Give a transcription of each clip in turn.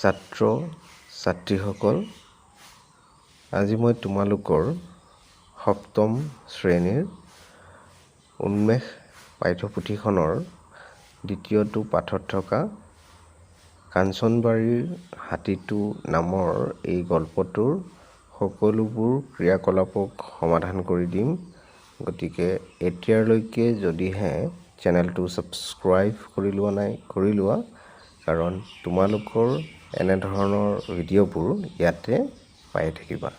ছাত্ৰ ছাত্ৰীসকল, আজি মই তোমালোকৰ সপ্তম শ্ৰেণীৰ উন্মেষ পাঠ্যপুথিখনৰ দ্বিতীয়টো পাঠত থকা কাঞ্চনবাৰীৰ হাতীটো নামৰ এই গল্পটোৰ সকলোবোৰ ক্ৰিয়াকলাপক সমাধান কৰি দিম। গতিকে এতিয়ালৈকে যদিহে চেনেলটো ছাবস্ক্ৰাইব কৰি লোৱা, কাৰণ তোমালোকৰ এনেধৰণৰ ভিডিঅ'বোৰ ইয়াতে পাই থাকিবা।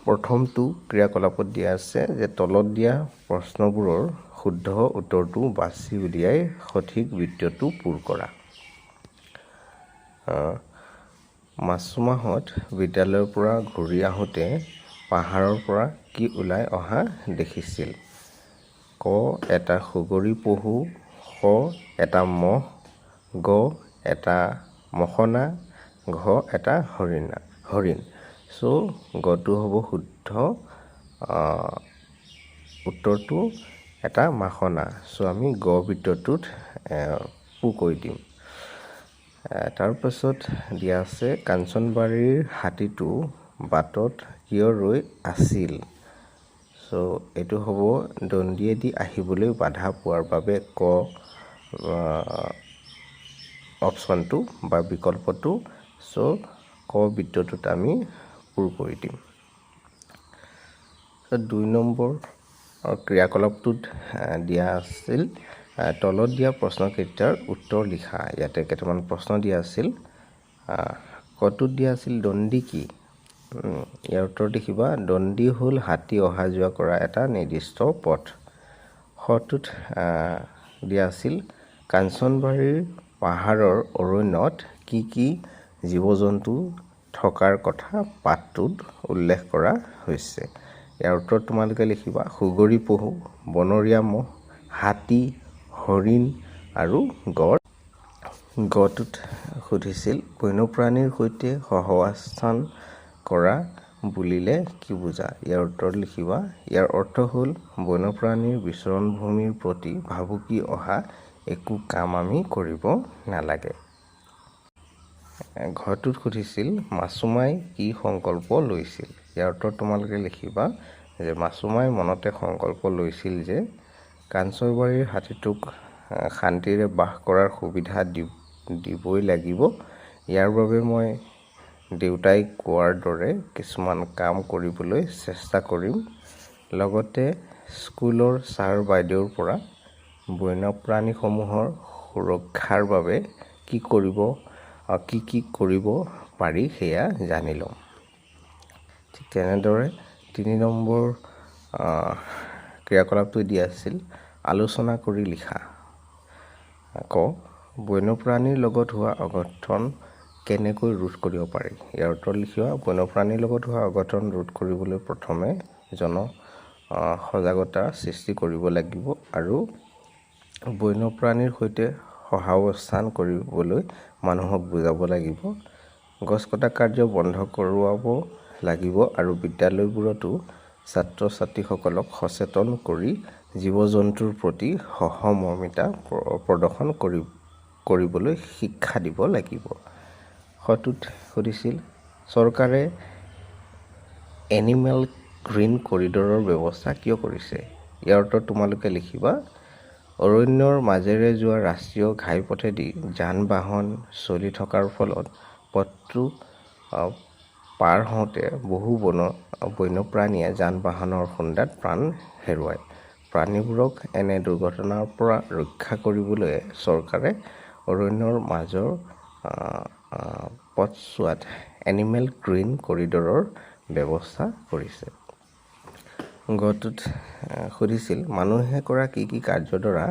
প্ৰথমটো ক্ৰিয়াকলাপত দিয়া আছে যে তলত দিয়া প্ৰশ্নবোৰৰ শুদ্ধ উত্তৰটো বাছি উলিয়াই সঠিক বৃত্তটো পূৰ কৰা। মাছুমাহঁত বিদ্যালয়ৰ পৰা ঘূৰি আহোঁতে পাহাৰৰ পৰা কি ওলাই অহা দেখিছিল? ক. এটা সুগৰি পহু, খ. এটা মহ, গ. এটা মখনা, ঘ. এটা হৰিণ। চ' গটো হ'ব শুদ্ধ, উত্তৰটো এটা মাখনা। চ' আমি গ বৃত্তটোত পূৰ কৰি দিম। তাৰপাছত দিয়া আছে কাঞ্চনবাৰীৰ হাতীটো বাটত কিয় ৰৈ আছিল? চ' এইটো হ'ব দণ্ডিয়েদি আহিবলৈ বাধা পোৱাৰ বাবে ক অপশ্যনটো বা বিকল্পটো। চ' ক বৃত্তটোত আমি পূৰ কৰি দিম। ২ নম্বৰ ক্ৰিয়াকলাপটোত দিয়া আছিল তলত দিয়া প্ৰশ্নকেইটাৰ উত্তৰ লিখা। ইয়াতে কেইটামান প্ৰশ্ন দিয়া আছিল। কটোত দিয়া আছিল দণ্ডি কি? ইয়াৰ উত্তৰ লিখিবা দণ্ডি হ'ল হাতী অহা যোৱা কৰা এটা নিৰ্দিষ্ট পথ। খটোত দিয়া আছিল কাঞ্চনবাৰীৰ পাহাৰৰ অৰণ্যত কি কি জীৱ-জন্তু থকাৰ কথা পাঠটোত উল্লেখ কৰা হৈছে। ইয়াৰ উত্তৰ তোমালোকে লিখিবা সুগৰি পহু, বনৰীয়া মহ, হাতী, হৰিণ আৰু গড়। গটোত সুধিছিল বন্যপ্ৰাণীৰ সৈতে সহাৱস্থান কৰা বুলিলে কি বুজা? ইয়াৰ উত্তৰ লিখিবা ইয়াৰ অৰ্থ হ'ল বন্যপ্ৰাণীৰ বিচৰণভূমিৰ প্ৰতি ভাবুকি অহা একো কাম আমি কৰিব নালাগে। ঘটোত সুধিছিল মাছুমাই কি সংকল্প লৈছিল? ইয়াৰ উত্তৰ তোমালোকে লিখিবা যে মাছুমাই মনতে সংকল্প লৈছিল যে কাঞ্চনবাৰীৰ হাতীটোক শান্তিৰে বাস কৰাৰ সুবিধা দিবই লাগিব। ইয়াৰ বাবে মই দেউতাই কোৱাৰ দৰে কিছুমান কাম কৰিবলৈ চেষ্টা কৰিম। লগতে স্কুলৰ ছাৰ বাইদেউৰ পৰা বন্যপ্ৰাণীসমূহৰ সুৰক্ষাৰ বাবে কি কি কৰিব পাৰি সেয়া জানি ল'ম। ঠিক তেনেদৰে ৩ নম্বৰ ক্ৰিয়াকলাপটো দিয়া আছিল আলোচনা কৰি লিখা। ক. বন্যপ্ৰাণীৰ লগত হোৱা অঘটন কেনেকৈ ৰোধ কৰিব পাৰি? ইয়াৰ উত্তৰ লিখিবা বন্যপ্ৰাণীৰ লগত হোৱা অঘটন ৰোধ কৰিবলৈ প্ৰথমে সজাগতা সৃষ্টি কৰিব লাগিব আৰু বন্যপ্ৰাণীৰ সৈতে সহাৱস্থান কৰিবলৈ মানুহক বুজাব লাগিব। গছ কটা কাৰ্য বন্ধ কৰোৱাব লাগিব আৰু বিদ্যালয়বোৰতো ছাত্ৰ-ছাত্ৰীসকলক সচেতন কৰি জীৱ-জন্তুৰ প্ৰতি সহমৰ্মিতা প্ৰদৰ্শন কৰিবলৈ শিক্ষা দিব লাগিব। খটোত সুধিছিল চৰকাৰে এনিমেল গ্ৰীণ কৰিডৰৰ ব্যৱস্থা কিয় কৰিছে? ইয়াৰ উত্তৰ তোমালোকে লিখিবা অৰণ্যৰ মাজেৰে যোৱা ৰাষ্ট্ৰীয় ঘাইপথেদি যান-বাহন চলি থকাৰ ফলত পথটো পাৰ হওঁতে বহু বন্যপ্ৰাণীয়ে যান-বাহনৰ খুন্দাত প্ৰাণ হেৰুৱায়। প্ৰাণীবোৰক এনে দুৰ্ঘটনাৰ পৰা ৰক্ষা কৰিবলৈ চৰকাৰে অৰণ্যৰ মাজৰ পথছোৱাত এনিমেল গ্ৰীণ কৰিডৰৰ ব্যৱস্থা কৰিছে। গটোত সুধিছিল মানুহে কৰা কি কি কাৰ্যৰ দ্বাৰা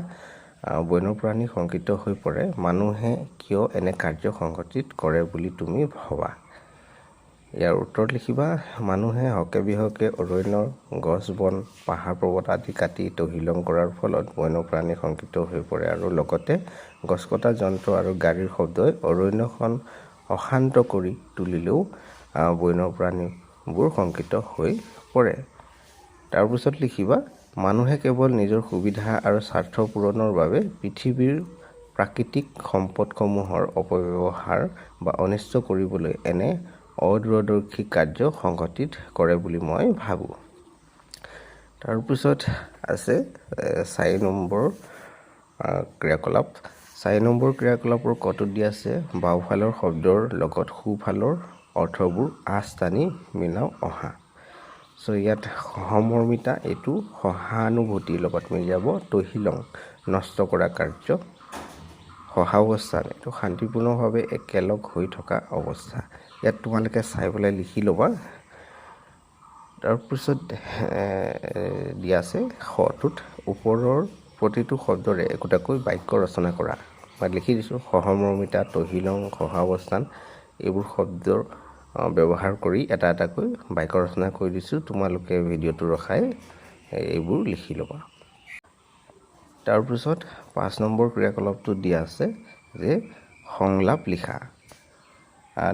বন্যপ্ৰাণী শংকিত হৈ পৰে? মানুহে কিয় এনে কাৰ্য সংঘটিত কৰে বুলি তুমি ভবা? ইয়াৰ উত্তৰ লিখিবা মানুহে হকে বিহকে অৰণ্যৰ গছ-বন, পাহাৰ-পৰ্বত আদি কাটি তহিলং কৰাৰ ফলত বন্যপ্ৰাণী শংকিত হৈ পৰে আৰু লগতে গছ কটা যন্ত্ৰ আৰু গাড়ীৰ শব্দই অৰণ্যখন অশান্ত কৰি তুলিলেও বন্যপ্ৰাণীবোৰ শংকিত হৈ পৰে। তাৰপিছত লিখিবা মানুহে কেৱল নিজৰ সুবিধা আৰু স্বাৰ্থ পূৰণৰ বাবে পৃথিৱীৰ প্ৰাকৃতিক সম্পদসমূহৰ অপব্যৱহাৰ বা অনিষ্ট কৰিবলৈ এনে অদূৰদৰ্শী কাৰ্য সংঘটিত কৰে বুলি মই ভাবোঁ। তাৰপিছত আছে 4 নম্বৰ ক্ৰিয়াকলাপ। 4 নম্বৰ ক্ৰিয়াকলাপৰ কটোত দিয়া আছে বাওঁফালৰ শব্দৰ লগত সোঁফালৰ অৰ্থবোৰ আঁচ টানি মিলাও অহা। ইয়াত সহমৰ্মিতা এইটো সহানুভূতিৰ লগত মিলি যাব। তহিলং নষ্ট কৰা কাৰ্য। সহাৱস্থান এইটো শান্তিপূৰ্ণভাৱে একেলগ হৈ থকা অৱস্থা। ইয়াত তোমালোকে চাই পেলাই লিখি ল'বা। তাৰপিছত দিয়া আছে শটোত ওপৰৰ প্ৰতিটো শব্দৰে একোটাকৈ বাক্য ৰচনা কৰা। মই লিখি দিছোঁ সহমৰ্মিতা, তহিলং, সহাৱস্থান এইবোৰ শব্দৰ ব্যৱহাৰ কৰি এটা এটাকৈ বাক্য ৰচনা কৰি দিছোঁ। তোমালোকে ভিডিঅ'টো ৰখাই এইবোৰ লিখি ল'বা। তাৰপিছত 5 নম্বৰ ক্ৰিয়াকলাপটো দিয়া আছে যে সংলাপ লিখা।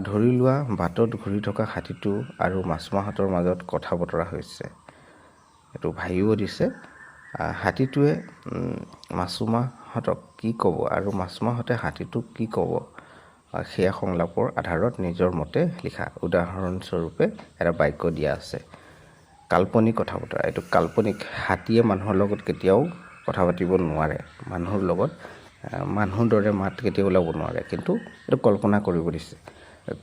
ধৰি লোৱা বাটত ঘূৰি থকা হাতীটো আৰু মাছমৰাহঁতৰ মাজত কথা বতৰা হৈছে। এইটো ভাবিব দিছে। হাতীটোৱে মাছমৰাহঁতক কি ক'ব আৰু মাছমৰাহঁতে হাতীটোক কি ক'ব, সেয়া সংলাপৰ আধাৰত নিজৰ মতে লিখা। উদাহৰণস্বৰূপে এটা বাক্য দিয়া আছে কাল্পনিক কথা বতৰা। এইটো কাল্পনিক। হাতীয়ে মানুহৰ লগত কেতিয়াও কথা পাতিব নোৱাৰে, মানুহৰ লগত মানুহৰ দৰে মাত কেতিয়াও ওলাব নোৱাৰে, কিন্তু এইটো কল্পনা কৰিব দিছে।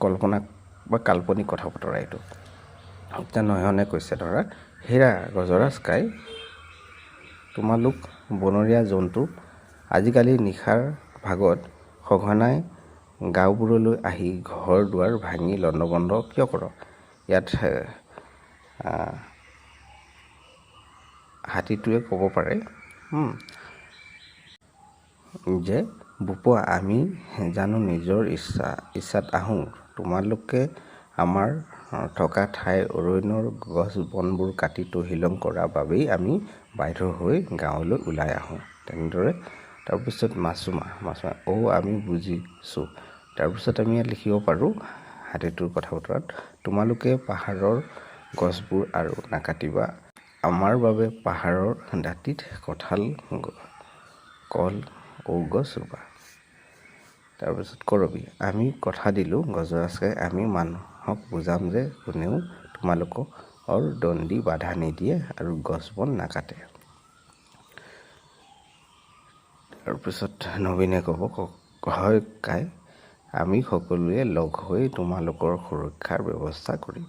কল্পনা বা কাল্পনিক কথা বতৰা এইটো। এতিয়া নয়নে কৈছে ধৰা হেৰা গজৰাজ কাই, তোমালোক বনৰীয়া জন্তু আজিকালি নিশাৰ ভাগত সঘনাই গাঁওবোৰলৈ আহি ঘৰ দুৱাৰ ভাঙি লণ্ডভণ্ড কিয় কৰ? ইয়াত হাতীটোৱে ক'ব পাৰে যে বোপা আমি জানো নিজৰ ইচ্ছাত আহোঁ, তোমালোকে আমাৰ থকা ঠাইৰ অৰণ্যৰ গছ বনবোৰ কাটি তহিলং কৰা বাবেই আমি বাধ্য হৈ গাঁৱলৈ ওলাই আহোঁ। তেনেদৰে তাৰপিছত মাছমৰা আমি বুজিছোঁ। তাৰপিছত আমি ইয়াত লিখিব পাৰোঁ হাতীটোৰ কথা বতৰাত তোমালোকে পাহাৰৰ গছবোৰ আৰু নাকাটিবা, আমাৰ বাবে পাহাৰৰ দাঁতিত কঁঠাল কল ঔগছ ৰুবা। তাৰপিছত কৰবী আমি কথা দিলোঁ গজৰাজকাই আমি মানুহক বুজাম যে কোনেও তোমালোকৰ দণ্ডি বাধা নিদিয়ে আৰু গছ বন নাকাটে। তাৰপিছত নবীনে ক'ব হয় কাই, আমি সকলোৱে লগ হৈ তোমালোকৰ সুৰক্ষাৰ ব্যৱস্থা কৰিম।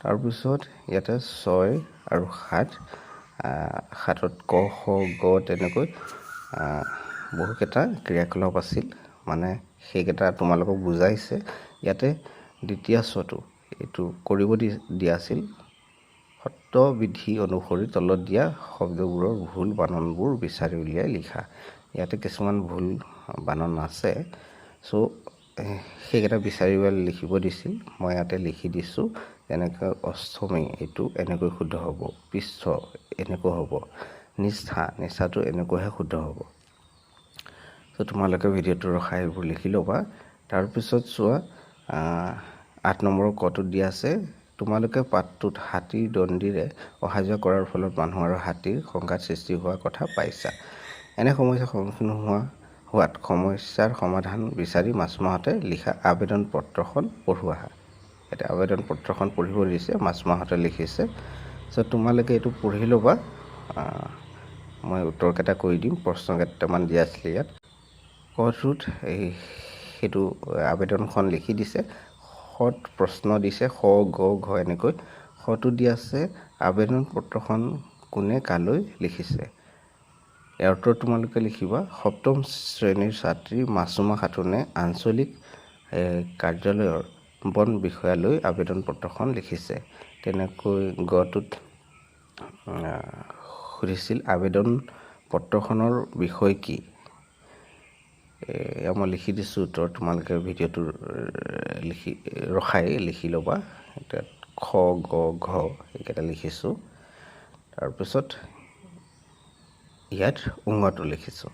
তাৰপিছত ইয়াতে 6 আৰু 7, 7ত ক খ গ তেনেকৈ বহুকেইটা ক্ৰিয়াকলাপ আছিল, মানে সেইকেইটা তোমালোকক বুজাইছে। ইয়াতে দ্বিতীয় ছটো এইটো কৰিব দিয়া আছিল। সত্যবিধি অনুসৰি তলত দিয়া শব্দবোৰৰ ভুল বানানবোৰ বিচাৰি উলিয়াই লিখা। ইয়াতে কিছুমান ভুল বানান আছে, সেইকেইটা বিচাৰি উলিয়াই লিখিব দিছিল। মই ইয়াতে লিখি দিছোঁ। যেনেকৈ অষ্টমী এইটো এনেকৈ শুদ্ধ হ'ব, পৃষ্ঠ এনেকৈ হ'ব, নিষ্ঠাটো এনেকৈহে শুদ্ধ হ'ব। তোমালোকে ভিডিঅ'টো ৰখাই এইবোৰ লিখি ল'বা। তাৰপিছত চোৱা 8 নম্বৰ কটোত দিয়া আছে তোমালোকে পাঠটোত হাতীৰ দণ্ডিৰে অহা যোৱা কৰাৰ ফলত মানুহ আৰু হাতীৰ সংঘাত সৃষ্টি হোৱাৰ কথা পাইছা। এনে সমস্যাৰ সন্মুখীন হোৱাত সমস্যাৰ সমাধান বিচাৰি মাছমৰাহঁতে লিখা আবেদন পত্ৰখন পঢ়োৱা। এতিয়া আবেদন পত্ৰখন পঢ়িব দিছে, মাছমৰাহঁতে লিখিছে। তোমালোকে এইটো পঢ়ি ল'বা। মই উত্তৰকেইটা কৈ দিম। প্ৰশ্ন কেইটামান দিয়া আছিলে ইয়াত। কটোত সেইটো আবেদনখন লিখি দিছে। খত প্ৰশ্ন দিছে খ গ ঘ এনেকৈ। খটো দিয়া আছে আবেদন পত্ৰখন কোনে কালৈ লিখিছে। ইয়াৰ উত্তৰ তোমালোকে লিখিবা। 7ম শ্ৰেণীৰ ছাত্ৰী মাছুমা খাতুনে আঞ্চলিক কাৰ্যালয়ৰ বন বিষয়ালৈ আবেদন পত্ৰখন লিখিছে। তেনেকৈ গটোত সুধিছিল আবেদন পত্ৰখনৰ বিষয় কি। মই লিখি দিছোঁ উত্তৰ, তোমালোকে ভিডিঅ'টো ৰখাই লিখি ল'বা। এতিয়া খ গ ঘ এইকেইটা লিখিছোঁ। তাৰপিছত ইয়াত উঙটো লিখিছোঁ।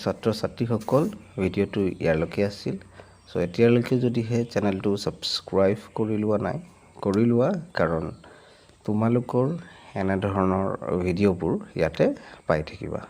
ছাত্ৰ ছাত্ৰীসকল ভিডিঅ'টো ইয়ালৈকে আছিল। এতিয়ালৈকে যদিহে চেনেলটো ছাবস্ক্ৰাইব কৰি লোৱা নাই, কৰি লোৱা, কাৰণ তোমালোকৰ এনেধৰণৰ ভিডিঅ'বোৰ ইয়াতে পাই থাকিবা।